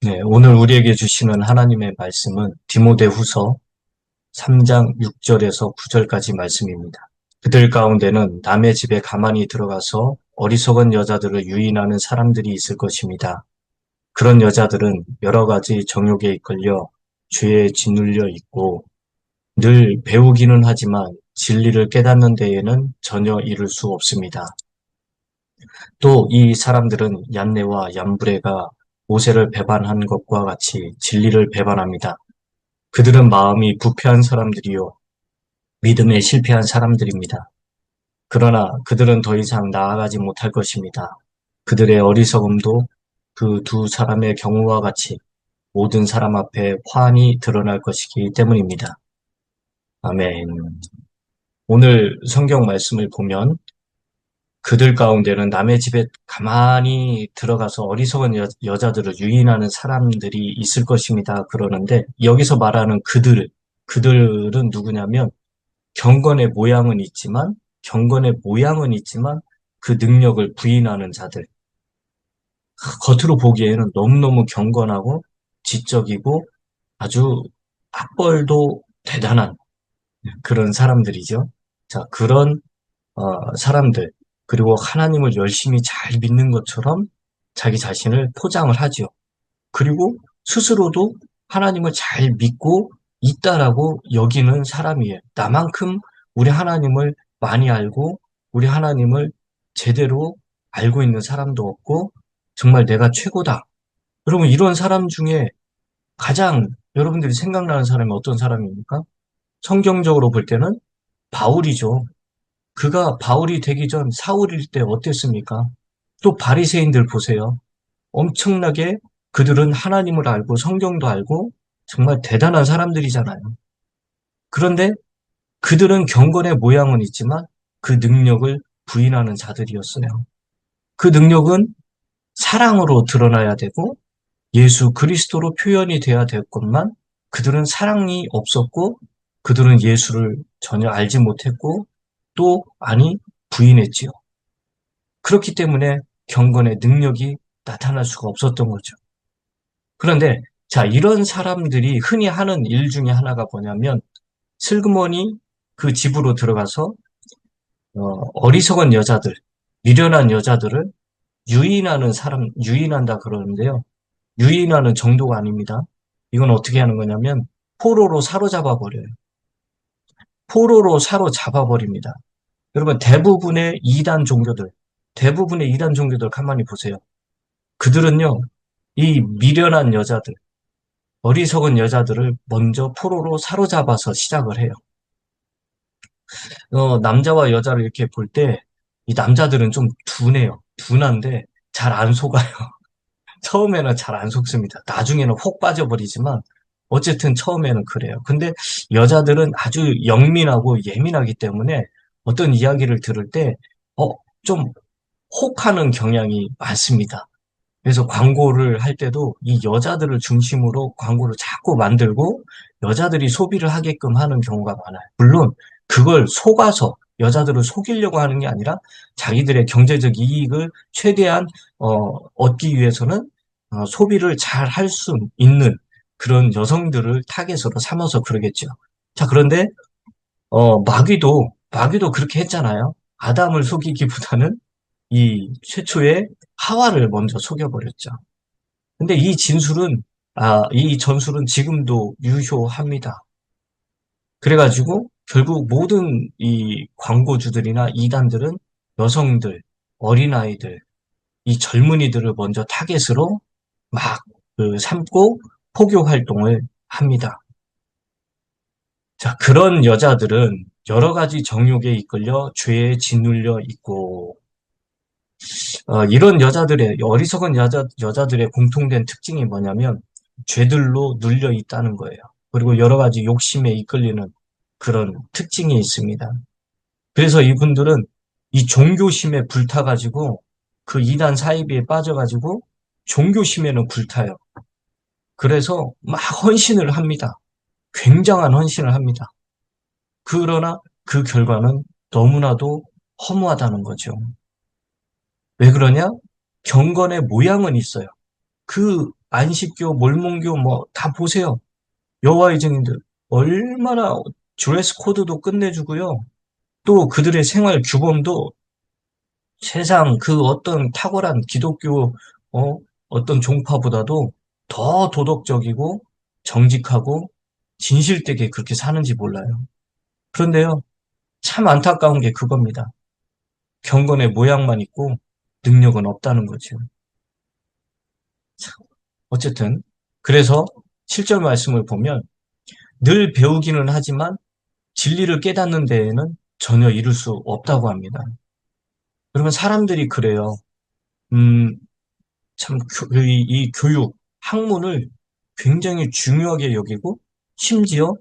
네, 오늘 우리에게 주시는 하나님의 말씀은 디모데후서 3장 6절에서 9절까지 말씀입니다. 그들 가운데는 남의 집에 가만히 들어가서 어리석은 여자들을 유인하는 사람들이 있을 것입니다. 그런 여자들은 여러 가지 정욕에 이끌려 죄에 짓눌려 있고 늘 배우기는 하지만 진리를 깨닫는 데에는 전혀 이를 수 없습니다. 또 이 사람들은 얀네와 얀브레가 모세를 배반한 것과 같이 진리를 배반합니다. 그들은 마음이 부패한 사람들이요 믿음에 실패한 사람들입니다. 그러나 그들은 더 이상 나아가지 못할 것입니다. 그들의 어리석음도 그 두 사람의 경우와 같이 모든 사람 앞에 환히 드러날 것이기 때문입니다. 아멘. 오늘 성경 말씀을 보면 그들 가운데는 남의 집에 가만히 들어가서 어리석은 여자들을 유인하는 사람들이 있을 것입니다. 그러는데 여기서 말하는 그들은 누구냐면 경건의 모양은 있지만 그 능력을 부인하는 자들. 겉으로 보기에는 너무너무 경건하고 지적이고 아주 학벌도 대단한 그런 사람들이죠. 자, 그런 사람들, 그리고 하나님을 열심히 잘 믿는 것처럼 자기 자신을 포장을 하죠. 그리고 스스로도 하나님을 잘 믿고 있다라고 여기는 사람이에요. 나만큼 우리 하나님을 많이 알고 우리 하나님을 제대로 알고 있는 사람도 없고 정말 내가 최고다. 여러분 이런 사람 중에 가장 여러분들이 생각나는 사람이 어떤 사람입니까? 성경적으로 볼 때는 바울이죠. 그가 바울이 되기 전 사울일 때 어땠습니까? 또 바리새인들 보세요. 엄청나게 그들은 하나님을 알고 성경도 알고 정말 대단한 사람들이잖아요. 그런데 그들은 경건의 모양은 있지만 그 능력을 부인하는 자들이었어요. 그 능력은 사랑으로 드러나야 되고 예수 그리스도로 표현이 돼야 될 것만 그들은 사랑이 없었고 그들은 예수를 전혀 알지 못했고 또 아니 부인했지요. 그렇기 때문에 경건의 능력이 나타날 수가 없었던 거죠. 그런데 자, 이런 사람들이 흔히 하는 일 중에 하나가 뭐냐면 슬그머니 그 집으로 들어가서 어리석은 여자들, 미련한 여자들을 유인한다 그러는데요. 유인하는 정도가 아닙니다. 이건 어떻게 하는 거냐면 포로로 사로잡아 버려요. 포로로 사로잡아 버립니다. 여러분 대부분의 이단 종교들 가만히 보세요. 그들은요, 이 미련한 여자들, 어리석은 여자들을 먼저 포로로 사로잡아서 시작을 해요. 남자와 여자를 이렇게 볼 때, 이 남자들은 좀 둔해요. 둔한데 잘 안 속아요. 처음에는 잘 안 속습니다. 나중에는 혹 빠져버리지만, 어쨌든 처음에는 그래요. 근데 여자들은 아주 영민하고 예민하기 때문에 어떤 이야기를 들을 때, 좀 혹하는 경향이 많습니다. 그래서 광고를 할 때도 이 여자들을 중심으로 광고를 자꾸 만들고 여자들이 소비를 하게끔 하는 경우가 많아요. 물론 그걸 속아서 여자들을 속이려고 하는 게 아니라 자기들의 경제적 이익을 최대한 얻기 위해서는 소비를 잘 할 수 있는 그런 여성들을 타겟으로 삼아서 그러겠죠. 자, 그런데 마귀도 그렇게 했잖아요. 아담을 속이기보다는 이 최초의 하와를 먼저 속여버렸죠. 근데 이 전술은 지금도 유효합니다. 그래가지고 결국 모든 이 광고주들이나 이단들은 여성들, 어린아이들, 이 젊은이들을 먼저 타겟으로 막 삼고 포교 활동을 합니다. 자, 그런 여자들은 여러 가지 정욕에 이끌려 죄에 짓눌려 있고 이런 어리석은 여자들의 공통된 특징이 뭐냐면 죄들로 눌려 있다는 거예요. 그리고 여러 가지 욕심에 이끌리는 그런 특징이 있습니다. 그래서 이분들은 이 종교심에 불타가지고 그 이단 사이비에 빠져가지고 종교심에는 불타요. 그래서 막 헌신을 합니다. 굉장한 헌신을 합니다. 그러나 그 결과는 너무나도 허무하다는 거죠. 왜 그러냐? 경건의 모양은 있어요. 그 안식교, 몰몬교 뭐 다 보세요. 여호와의 증인들 얼마나 드레스 코드도 끝내주고요. 또 그들의 생활 규범도 세상 그 어떤 탁월한 기독교 어떤 종파보다도 더 도덕적이고 정직하고 진실되게 그렇게 사는지 몰라요. 그런데요, 참 안타까운 게 그겁니다. 경건의 모양만 있고 능력은 없다는 거죠. 어쨌든 그래서 7절 말씀을 보면 늘 배우기는 하지만 진리를 깨닫는 데에는 전혀 이룰 수 없다고 합니다. 그러면 사람들이 그래요. 음, 참, 이 교육, 학문을 굉장히 중요하게 여기고, 심지어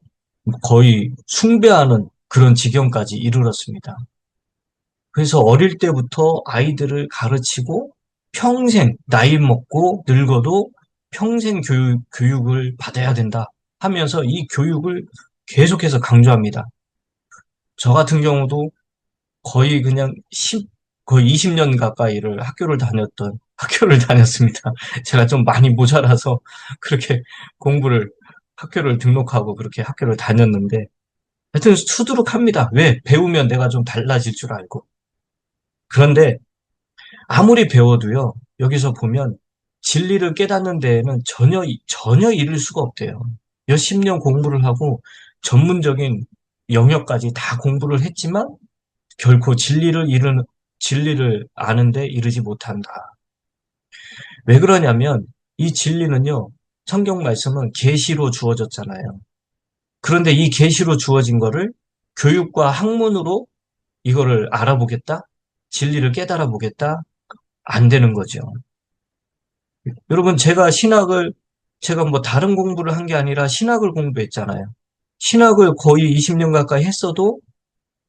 거의 숭배하는 그런 지경까지 이르렀습니다. 그래서 어릴 때부터 아이들을 가르치고, 평생, 나이 먹고 늙어도 평생 교육을 받아야 된다 하면서 이 교육을 계속해서 강조합니다. 저 같은 경우도 거의 그냥 거의 20년 가까이를 학교를 다녔습니다. 제가 좀 많이 모자라서 그렇게 학교를 등록하고 그렇게 학교를 다녔는데, 하여튼 수두룩합니다. 왜? 배우면 내가 좀 달라질 줄 알고. 그런데 아무리 배워도요, 여기서 보면 진리를 깨닫는 데에는 전혀 이를 수가 없대요. 몇십 년 공부를 하고 전문적인 영역까지 다 공부를 했지만 결코 진리를 아는데 이르지 못한다. 왜 그러냐면 이 진리는요. 성경 말씀은 계시로 주어졌잖아요. 그런데 이 계시로 주어진 거를 교육과 학문으로 이거를 알아보겠다? 진리를 깨달아 보겠다? 안 되는 거죠. 여러분 제가 뭐 다른 공부를 한 게 아니라 신학을 공부했잖아요. 신학을 거의 20년 가까이 했어도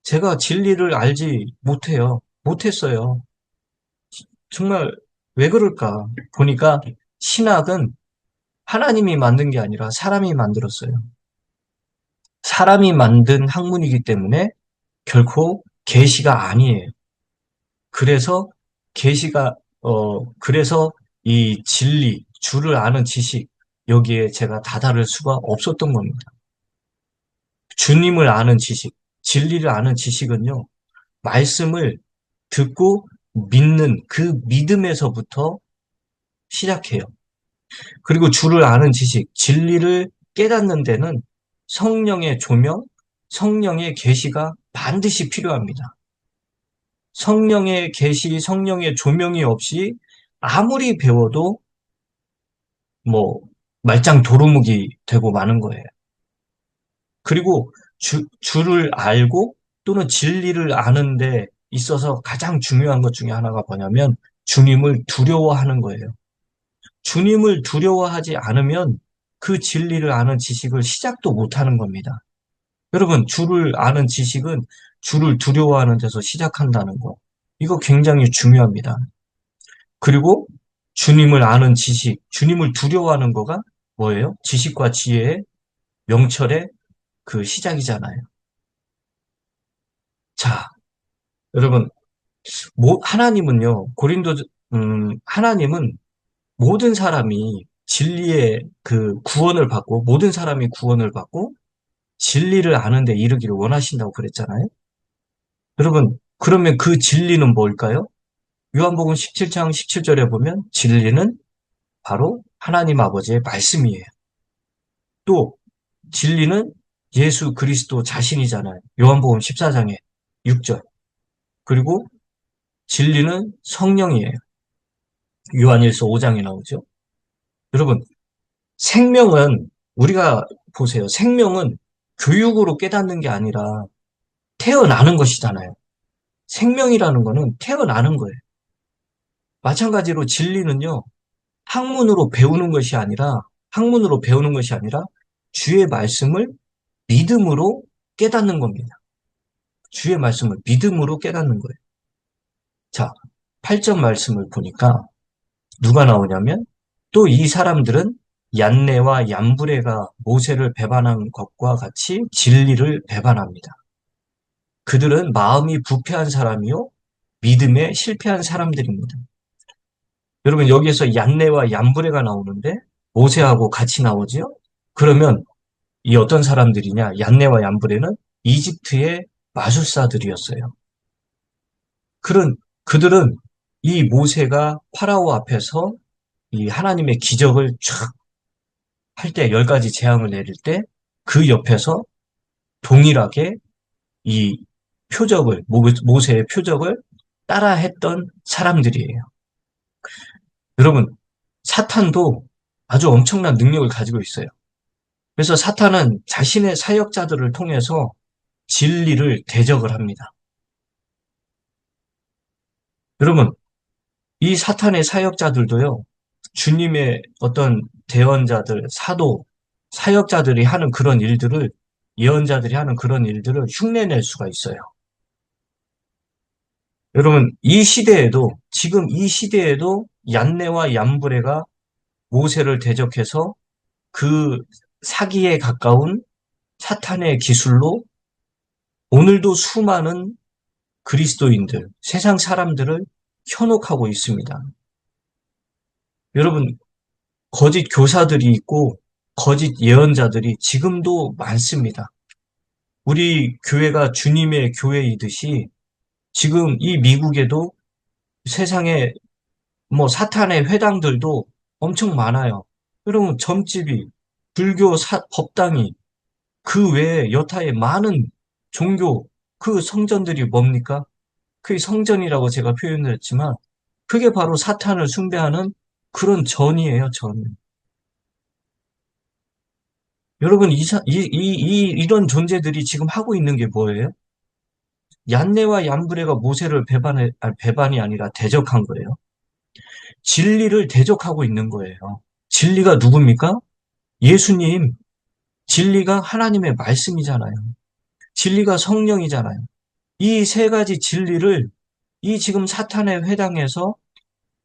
제가 진리를 알지 못해요. 못했어요. 정말 왜 그럴까? 보니까 신학은 하나님이 만든 게 아니라 사람이 만들었어요. 사람이 만든 학문이기 때문에 결코 계시가 아니에요. 그래서 계시가 그래서 이 진리, 주를 아는 지식 여기에 제가 다다를 수가 없었던 겁니다. 주님을 아는 지식, 진리를 아는 지식은요. 말씀을 듣고 믿는 그 믿음에서부터 시작해요. 그리고 주를 아는 지식, 진리를 깨닫는 데는 성령의 조명, 성령의 계시가 반드시 필요합니다. 성령의 계시, 성령의 조명이 없이 아무리 배워도 뭐 말짱 도루묵이 되고 마는 거예요. 그리고 주를 알고 또는 진리를 아는 데 있어서 가장 중요한 것 중에 하나가 뭐냐면 주님을 두려워하는 거예요. 주님을 두려워하지 않으면 그 진리를 아는 지식을 시작도 못하는 겁니다. 여러분, 주를 아는 지식은 주를 두려워하는 데서 시작한다는 거. 이거 굉장히 중요합니다. 그리고 주님을 아는 지식, 주님을 두려워하는 거가 뭐예요? 지식과 지혜의 명철의 그 시작이잖아요. 자, 여러분, 하나님은요, 하나님은 모든 사람이 진리의 그 구원을 받고, 모든 사람이 구원을 받고, 진리를 아는데 이르기를 원하신다고 그랬잖아요. 여러분, 그러면 그 진리는 뭘까요? 요한복음 17장 17절에 보면 진리는 바로 하나님 아버지의 말씀이에요. 또 진리는 예수 그리스도 자신이잖아요. 요한복음 14장에 6절. 그리고 진리는 성령이에요. 요한일서 5장에 나오죠. 여러분, 생명은 우리가 보세요. 생명은 교육으로 깨닫는 게 아니라 태어나는 것이잖아요. 생명이라는 거는 태어나는 거예요. 마찬가지로 진리는요. 학문으로 배우는 것이 아니라 주의 말씀을 믿음으로 깨닫는 겁니다. 주의 말씀을 믿음으로 깨닫는 거예요. 자, 8절 말씀을 보니까 누가 나오냐면 또 이 사람들은 얀네와 얀브레가 모세를 배반한 것과 같이 진리를 배반합니다. 그들은 마음이 부패한 사람이요 믿음에 실패한 사람들입니다. 여러분 여기에서 얀네와 얀브레가 나오는데 모세하고 같이 나오지요? 그러면 이 어떤 사람들이냐? 얀네와 얀브레는 이집트의 마술사들이었어요. 그런 그들은 이 모세가 파라오 앞에서 이 하나님의 기적을 쫙 할 때, 10가지 재앙을 내릴 때 그 옆에서 동일하게 이 표적을, 모세의 표적을 따라했던 사람들이에요. 여러분, 사탄도 아주 엄청난 능력을 가지고 있어요. 그래서 사탄은 자신의 사역자들을 통해서 진리를 대적을 합니다. 여러분, 이 사탄의 사역자들도요, 주님의 어떤 대언자들, 사도, 사역자들이 하는 그런 일들을, 예언자들이 하는 그런 일들을 흉내낼 수가 있어요. 여러분, 이 시대에도, 지금 이 시대에도 얀네와 얀브레가 모세를 대적해서 그 사기에 가까운 사탄의 기술로 오늘도 수많은 그리스도인들, 세상 사람들을 현혹하고 있습니다. 여러분, 거짓 교사들이 있고 거짓 예언자들이 지금도 많습니다. 우리 교회가 주님의 교회이듯이 지금 이 미국에도 세상에 뭐 사탄의 회당들도 엄청 많아요. 여러분, 점집이, 불교 법당이, 그 외에 여타의 많은 종교, 그 성전들이 뭡니까? 그게 성전이라고 제가 표현을 했지만 그게 바로 사탄을 숭배하는 그런 전이에요, 전. 여러분, 이런 존재들이 지금 하고 있는 게 뭐예요? 얀네와 얀브레가 모세를 배반이 아니라 대적한 거예요. 진리를 대적하고 있는 거예요. 진리가 누굽니까? 예수님. 진리가 하나님의 말씀이잖아요. 진리가 성령이잖아요. 이 세 가지 진리를 이 지금 사탄의 회당에서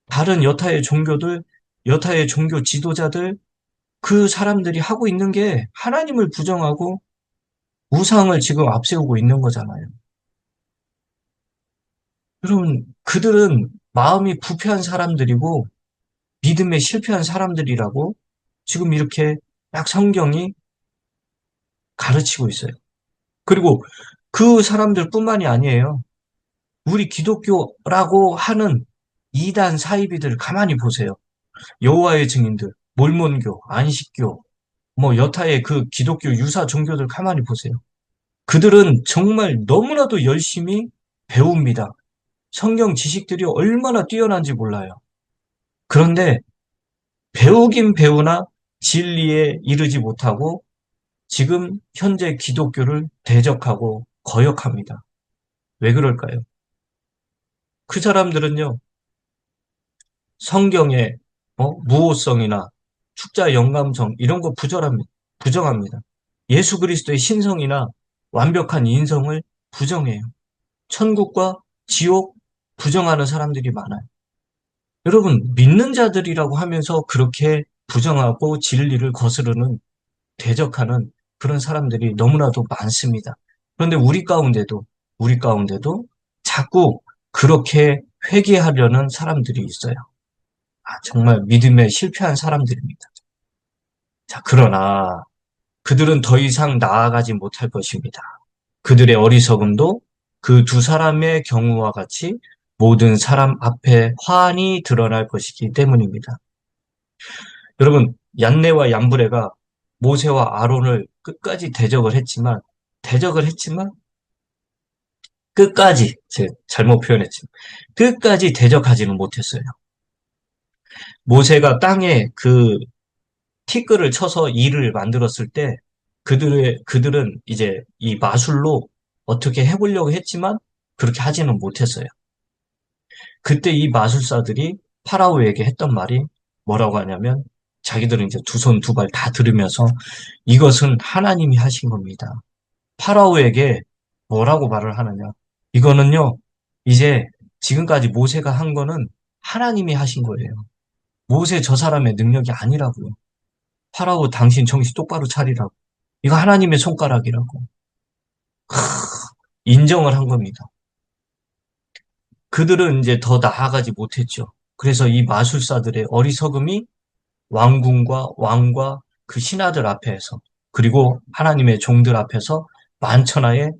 다른 여타의 종교들, 여타의 종교 지도자들, 그 사람들이 하고 있는 게 하나님을 부정하고 우상을 지금 앞세우고 있는 거잖아요. 여러분, 그들은 마음이 부패한 사람들이고 믿음에 실패한 사람들이라고 지금 이렇게 딱 성경이 가르치고 있어요. 그리고 그 사람들뿐만이 아니에요. 우리 기독교라고 하는 이단 사이비들 가만히 보세요. 여호와의 증인들, 몰몬교, 안식교, 뭐 여타의 그 기독교 유사 종교들 가만히 보세요. 그들은 정말 너무나도 열심히 배웁니다. 성경 지식들이 얼마나 뛰어난지 몰라요. 그런데 배우긴 배우나 진리에 이르지 못하고 지금 현재 기독교를 대적하고 거역합니다. 왜 그럴까요? 그 사람들은요, 성경의 무호성이나 축자 영감성 이런 거 부정합니다. 예수 그리스도의 신성이나 완벽한 인성을 부정해요. 천국과 지옥 부정하는 사람들이 많아요. 여러분, 믿는 자들이라고 하면서 그렇게 부정하고 진리를 거스르는, 대적하는 그런 사람들이 너무나도 많습니다. 그런데 우리 가운데도 자꾸 그렇게 회개하려는 사람들이 있어요. 정말 믿음에 실패한 사람들입니다. 자, 그러나 그들은 더 이상 나아가지 못할 것입니다. 그들의 어리석음도 그 두 사람의 경우와 같이 모든 사람 앞에 환히 드러날 것이기 때문입니다. 여러분, 얀네와 얀브레가 모세와 아론을 끝까지 대적을 했지만, 끝까지, 제가 잘못 표현했지만, 끝까지 대적하지는 못했어요. 모세가 땅에 그 티끌을 쳐서 이를 만들었을 때, 그들은 이제 이 마술로 어떻게 해보려고 했지만, 그렇게 하지는 못했어요. 그때 이 마술사들이 파라오에게 했던 말이 뭐라고 하냐면, 자기들은 이제 두 손 두 발 다 들으면서 이것은 하나님이 하신 겁니다. 파라오에게 뭐라고 말을 하느냐? 이거는요, 이제 지금까지 모세가 한 거는 하나님이 하신 거예요. 모세 저 사람의 능력이 아니라고요. 파라오 당신 정신 똑바로 차리라고. 이거 하나님의 손가락이라고. 인정을 한 겁니다. 그들은 이제 더 나아가지 못했죠. 그래서 이 마술사들의 어리석음이 왕궁과 왕과 그 신하들 앞에서 그리고 하나님의 종들 앞에서 만천하에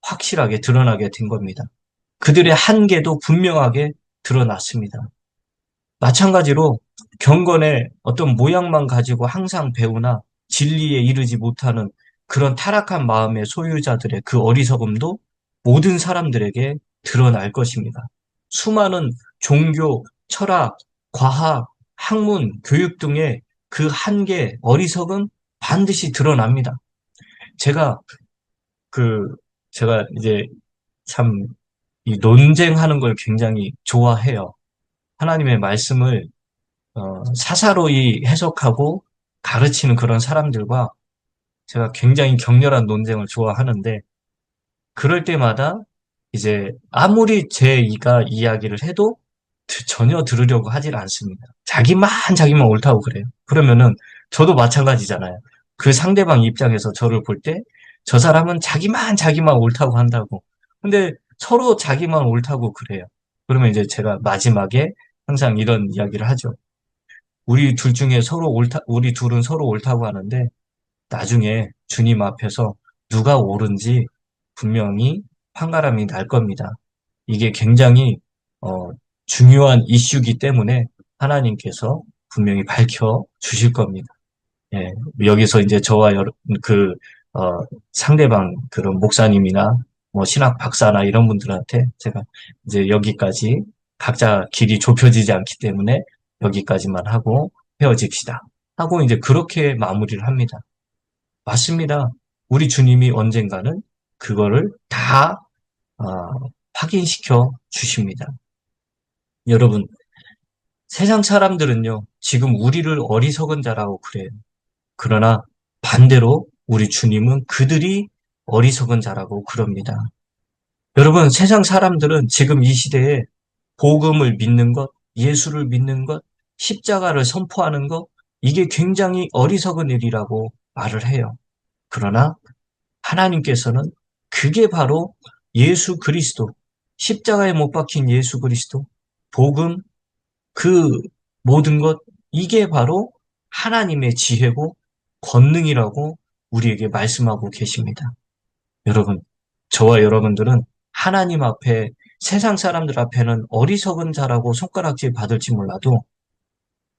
확실하게 드러나게 된 겁니다. 그들의 한계도 분명하게 드러났습니다. 마찬가지로 경건의 어떤 모양만 가지고 항상 배우나 진리에 이르지 못하는 그런 타락한 마음의 소유자들의 그 어리석음도 모든 사람들에게 드러날 것입니다. 수많은 종교, 철학, 과학, 학문, 교육 등의 그 한계, 어리석음 반드시 드러납니다. 제가 그, 제가 이제 참 이 논쟁하는 걸 굉장히 좋아해요. 하나님의 말씀을 사사로이 해석하고 가르치는 그런 사람들과 제가 굉장히 격렬한 논쟁을 좋아하는데 그럴 때마다 이제 아무리 제 이가 이야기를 해도 전혀 들으려고 하질 않습니다. 자기만 옳다고 그래요. 그러면은 저도 마찬가지잖아요. 그 상대방 입장에서 저를 볼 때 저 사람은 자기만 옳다고 한다고. 근데 서로 자기만 옳다고 그래요. 그러면 이제 제가 마지막에 항상 이런 이야기를 하죠. 우리 둘은 서로 옳다고 하는데 나중에 주님 앞에서 누가 옳은지 분명히 판가름이 날 겁니다. 이게 굉장히 어, 중요한 이슈이기 때문에 하나님께서 분명히 밝혀 주실 겁니다. 예, 여기서 이제 저와 그 상대방 그런 목사님이나 뭐 신학 박사나 이런 분들한테 제가 이제 여기까지 각자 길이 좁혀지지 않기 때문에 여기까지만 하고 헤어집시다. 하고 이제 그렇게 마무리를 합니다. 맞습니다. 우리 주님이 언젠가는 그거를 다 어, 확인시켜 주십니다. 여러분, 세상 사람들은요, 지금 우리를 어리석은 자라고 그래요. 그러나 반대로 우리 주님은 그들이 어리석은 자라고 그럽니다. 여러분, 세상 사람들은 지금 이 시대에 복음을 믿는 것, 예수를 믿는 것, 십자가를 선포하는 것, 이게 굉장히 어리석은 일이라고 말을 해요. 그러나 하나님께서는 그게 바로 예수 그리스도, 십자가에 못 박힌 예수 그리스도, 복음, 그 모든 것, 이게 바로 하나님의 지혜고 권능이라고 우리에게 말씀하고 계십니다. 여러분, 저와 여러분들은 하나님 앞에 세상 사람들 앞에는 어리석은 자라고 손가락질 받을지 몰라도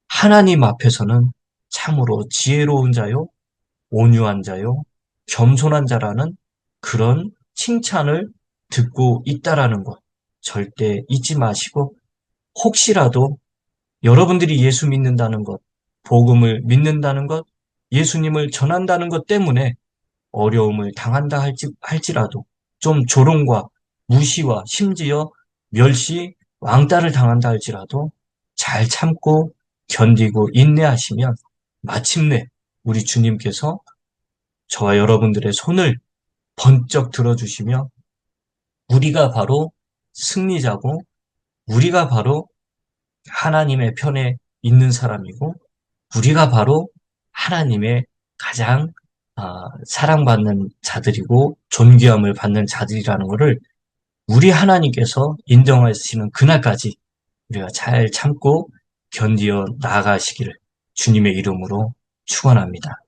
하나님 앞에서는 참으로 지혜로운 자요, 온유한 자요, 겸손한 자라는 그런 칭찬을 듣고 있다라는 것 절대 잊지 마시고 혹시라도 여러분들이 예수 믿는다는 것, 복음을 믿는다는 것, 예수님을 전한다는 것 때문에 어려움을 당한다 할지라도 좀 조롱과 무시와 심지어 멸시, 왕따를 당한다 할지라도 잘 참고 견디고 인내하시면 마침내 우리 주님께서 저와 여러분들의 손을 번쩍 들어주시며 우리가 바로 승리자고 우리가 바로 하나님의 편에 있는 사람이고 우리가 바로 하나님의 가장 사랑받는 자들이고 존귀함을 받는 자들이라는 것을 우리 하나님께서 인정하시는 그날까지 우리가 잘 참고 견디어 나아가시기를 주님의 이름으로 축원합니다.